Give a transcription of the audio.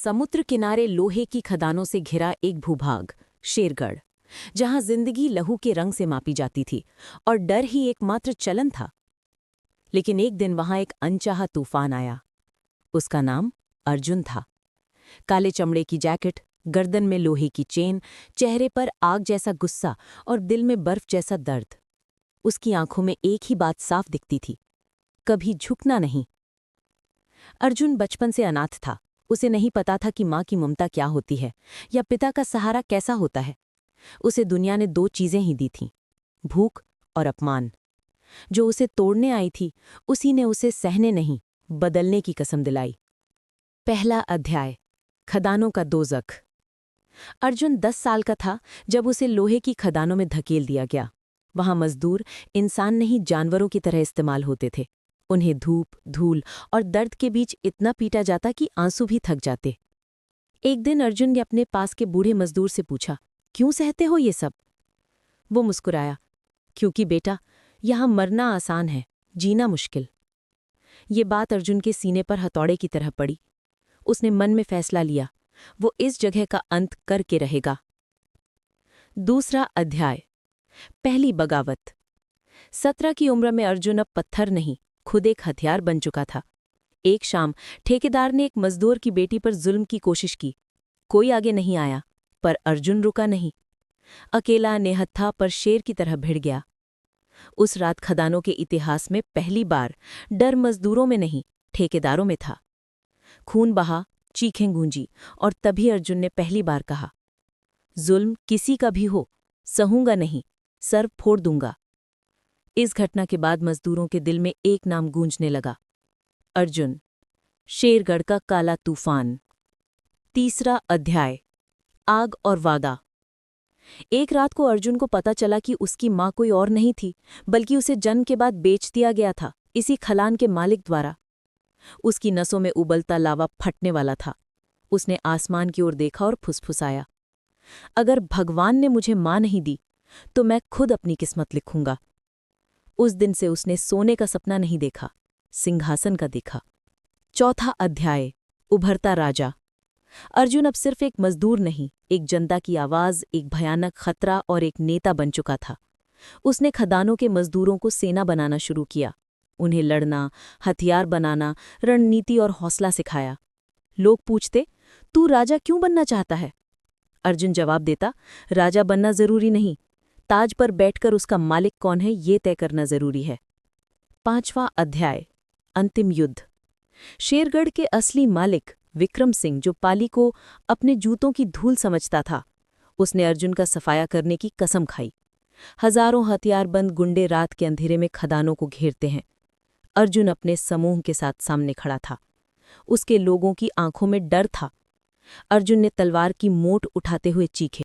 समुद्र किनारे लोहे की खदानों से घिरा एक भूभाग, शेरगढ़, जहां जिंदगी लहू के रंग से मापी जाती थी और डर ही एकमात्र चलन था। लेकिन एक दिन वहां एक अनचाहा तूफान आया। उसका नाम अर्जुन था। काले चमड़े की जैकेट, गर्दन में लोहे की चेन, चेहरे पर आग जैसा गुस्सा और दिल में बर्फ जैसा दर्द। उसकी आंखों में एक ही बात साफ दिखती थी, कभी झुकना नहीं। अर्जुन बचपन से अनाथ था। उसे नहीं पता था कि माँ की ममता क्या होती है या पिता का सहारा कैसा होता है। उसे दुनिया ने दो चीजें ही दी थीं, भूख और अपमान। जो उसे तोड़ने आई थी, उसी ने उसे सहने नहीं, बदलने की कसम दिलाई। पहला अध्याय, खदानों का दोज़ख। अर्जुन 10 साल का था जब उसे लोहे की खदानों में धकेल दिया गया। वहां मजदूर इंसान नहीं, जानवरों की तरह इस्तेमाल होते थे। उन्हें धूप, धूल और दर्द के बीच इतना पीटा जाता कि आंसू भी थक जाते। एक दिन अर्जुन ने अपने पास के बूढ़े मजदूर से पूछा, क्यों सहते हो ये सब? वो मुस्कुराया, क्योंकि बेटा, यहां मरना आसान है, जीना मुश्किल। ये बात अर्जुन के सीने पर हथौड़े की तरह पड़ी। उसने मन में फैसला लिया, वो इस जगह का अंत करके रहेगा। दूसरा अध्याय, पहली बगावत। 17 की उम्र में अर्जुन अब पत्थर नहीं, खुद एक हथियार बन चुका था। एक शाम ठेकेदार ने एक मजदूर की बेटी पर जुल्म की कोशिश की। कोई आगे नहीं आया, पर अर्जुन रुका नहीं। अकेला, निहत्था, पर शेर की तरह भिड़ गया। उस रात खदानों के इतिहास में पहली बार डर मजदूरों में नहीं, ठेकेदारों में था। खून बहा, चीखें गूंजी, और तभी अर्जुन ने पहली बार कहा, जुल्म किसी का भी हो, सहूंगा नहीं, सर फोड़ दूंगा। इस घटना के बाद मजदूरों के दिल में एक नाम गूंजने लगा, अर्जुन। शेरगढ़ का काला तूफान। तीसरा अध्याय, आग और वादा। एक रात को अर्जुन को पता चला कि उसकी माँ कोई और नहीं थी, बल्कि उसे जन्म के बाद बेच दिया गया था, इसी खलान के मालिक द्वारा। उसकी नसों में उबलता लावा फटने वाला था। उसने आसमान की ओर देखा और फुसफुसाया, अगर भगवान ने मुझे माँ नहीं दी, तो मैं खुद अपनी किस्मत लिखूंगा। उस दिन से उसने सोने का सपना नहीं देखा, सिंहासन का देखा। चौथा अध्याय, उभरता राजा। अर्जुन अब सिर्फ एक मजदूर नहीं, एक जनता की आवाज, एक भयानक खतरा और एक नेता बन चुका था। उसने खदानों के मजदूरों को सेना बनाना शुरू किया। उन्हें लड़ना, हथियार बनाना, रणनीति और हौसला सिखाया। लोग पूछते, तू राजा क्यों बनना चाहता है? अर्जुन जवाब देता, राजा बनना जरूरी नहीं, ताज पर बैठकर उसका मालिक कौन है ये तय करना जरूरी है। पांचवां अध्याय, अंतिम युद्ध। शेरगढ़ के असली मालिक विक्रम सिंह, जो पाली को अपने जूतों की धूल समझता था, उसने अर्जुन का सफाया करने की कसम खाई। हजारों हथियारबंद गुंडे रात के अंधेरे में खदानों को घेरते हैं। अर्जुन अपने समूह के साथ सामने खड़ा था। उसके लोगों की आंखों में डर था। अर्जुन ने तलवार की मोट उठाते हुए चीखे,